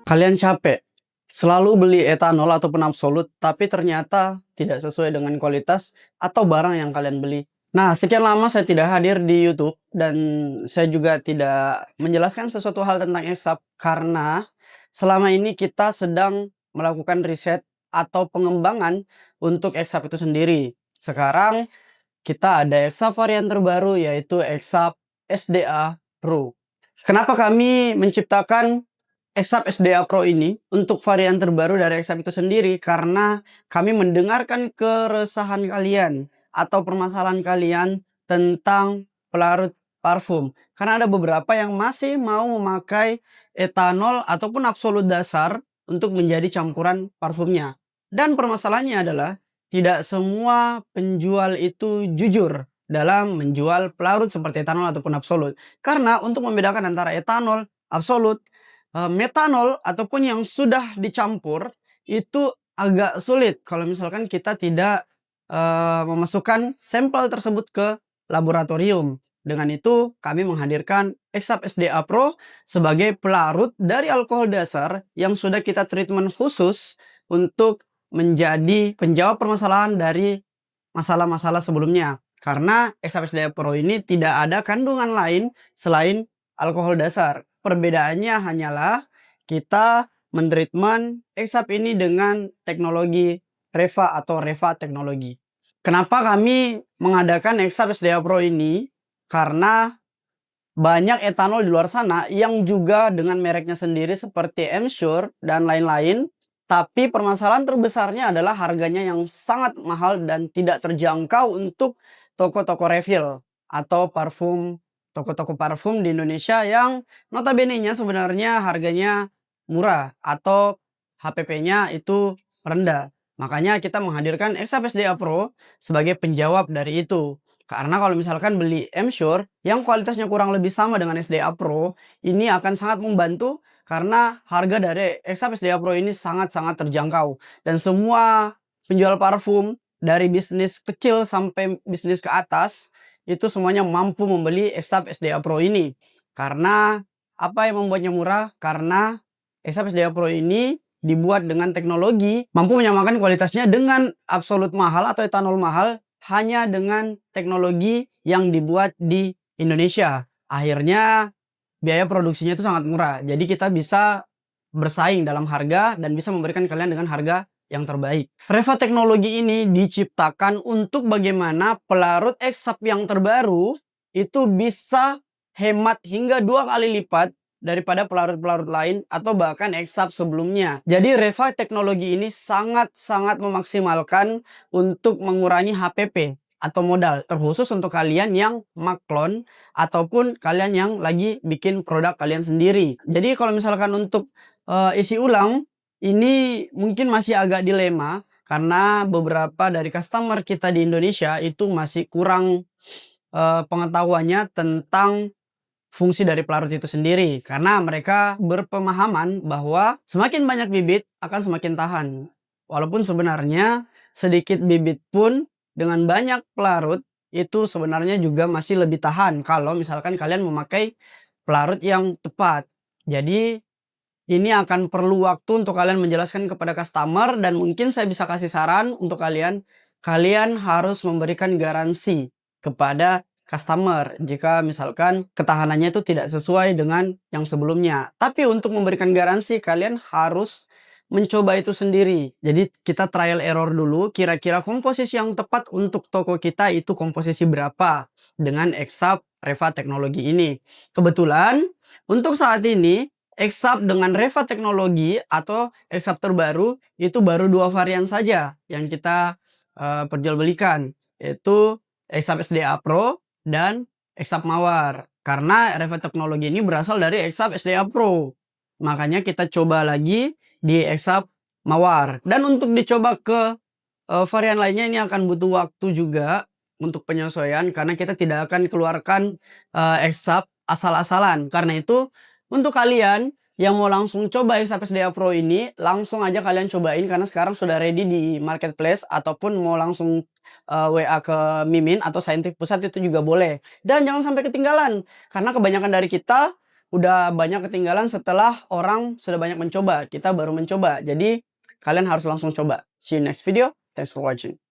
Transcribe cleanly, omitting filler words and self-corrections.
Kalian capek selalu beli etanol ataupun absolut, tapi ternyata tidak sesuai dengan kualitas atau barang yang kalian beli. Nah, sekian lama saya tidak hadir di YouTube dan saya juga tidak menjelaskan sesuatu hal tentang Exap karena selama ini kita sedang melakukan riset atau pengembangan untuk Exap itu sendiri. Sekarang kita ada Exap varian terbaru yaitu Exap SDA Pro. Kenapa kami menciptakan Exap SDA Pro ini untuk varian terbaru dari Exap itu sendiri? Karena kami mendengarkan keresahan kalian atau permasalahan kalian tentang pelarut parfum. Karena ada beberapa yang masih mau memakai etanol ataupun absolut dasar untuk menjadi campuran parfumnya. Dan permasalahannya adalah tidak semua penjual itu jujur dalam menjual pelarut seperti etanol ataupun absolut. Karena untuk membedakan antara etanol, absolut, metanol ataupun yang sudah dicampur itu agak sulit kalau misalkan kita tidak memasukkan sampel tersebut ke laboratorium. Dengan itu kami menghadirkan Exap SDA Pro sebagai pelarut dari alkohol dasar yang sudah kita treatment khusus untuk menjadi penjawab permasalahan dari masalah-masalah sebelumnya. Karena Exap SDA Pro ini tidak ada kandungan lain selain alkohol dasar. Perbedaannya hanyalah kita mentreatment Exap ini dengan teknologi REVA atau REVA teknologi. Kenapa kami mengadakan Exap SDA Pro ini? Karena banyak etanol di luar sana yang juga dengan mereknya sendiri seperti Emsure dan lain-lain. Tapi permasalahan terbesarnya adalah harganya yang sangat mahal dan tidak terjangkau untuk toko-toko refill atau parfum, toko-toko parfum di Indonesia yang notabene-nya sebenarnya harganya murah atau HPP-nya itu rendah. Makanya kita menghadirkan Exap SDA Pro sebagai penjawab dari itu. Karena kalau misalkan beli Emsure yang kualitasnya kurang lebih sama dengan SDA Pro, ini akan sangat membantu karena harga dari Exap SDA Pro ini sangat-sangat terjangkau. Dan semua penjual parfum dari bisnis kecil sampai bisnis ke atas itu semuanya mampu membeli Exap SDA Pro ini. Karena apa yang membuatnya murah? Karena Exap SDA Pro ini dibuat dengan teknologi mampu menyamakan kualitasnya dengan absolut mahal atau etanol mahal hanya dengan teknologi yang dibuat di Indonesia. Akhirnya biaya produksinya itu sangat murah. Jadi kita bisa bersaing dalam harga dan bisa memberikan kalian dengan harga yang terbaik. REVA teknologi ini diciptakan untuk bagaimana pelarut Exap yang terbaru itu bisa hemat hingga 2 kali lipat daripada pelarut-pelarut lain atau bahkan Exap sebelumnya. Jadi REVA teknologi ini sangat-sangat memaksimalkan untuk mengurangi HPP atau modal, terkhusus untuk kalian yang maklon ataupun kalian yang lagi bikin produk kalian sendiri. Jadi kalau misalkan untuk isi ulang ini mungkin masih agak dilema karena beberapa dari customer kita di Indonesia itu masih kurang pengetahuannya tentang fungsi dari pelarut itu sendiri, karena mereka berpemahaman bahwa semakin banyak bibit akan semakin tahan. Walaupun sebenarnya sedikit bibit pun dengan banyak pelarut itu sebenarnya juga masih lebih tahan kalau misalkan kalian memakai pelarut yang tepat. Jadi ini akan perlu waktu untuk kalian menjelaskan kepada customer dan mungkin saya bisa kasih saran untuk kalian. Kalian harus memberikan garansi kepada customer jika misalkan ketahanannya itu tidak sesuai dengan yang sebelumnya. Tapi untuk memberikan garansi kalian harus mencoba itu sendiri. Jadi kita trial error dulu, kira-kira komposisi yang tepat untuk toko kita itu komposisi berapa dengan Exap REVA teknologi ini. Kebetulan untuk saat ini Exap dengan REVA teknologi atau Exap terbaru itu baru 2 varian saja yang kita perjualbelikan, yaitu Exap SDA Pro dan Exap Mawar. Karena REVA teknologi ini berasal dari Exap SDA Pro. Makanya kita coba lagi di Exap Mawar. Dan untuk dicoba ke varian lainnya ini akan butuh waktu juga untuk penyesuaian karena kita tidak akan keluarkan Exap asal-asalan. Karena itu untuk kalian Yang mau langsung coba XFS Dia Pro ini, langsung aja kalian cobain karena sekarang sudah ready di marketplace ataupun mau langsung WA ke Mimin atau Saintifik Pusat itu juga boleh. Dan jangan sampai ketinggalan karena kebanyakan dari kita udah banyak ketinggalan setelah orang sudah banyak mencoba, kita baru mencoba. Jadi kalian harus langsung coba. See you next video. Thanks for watching.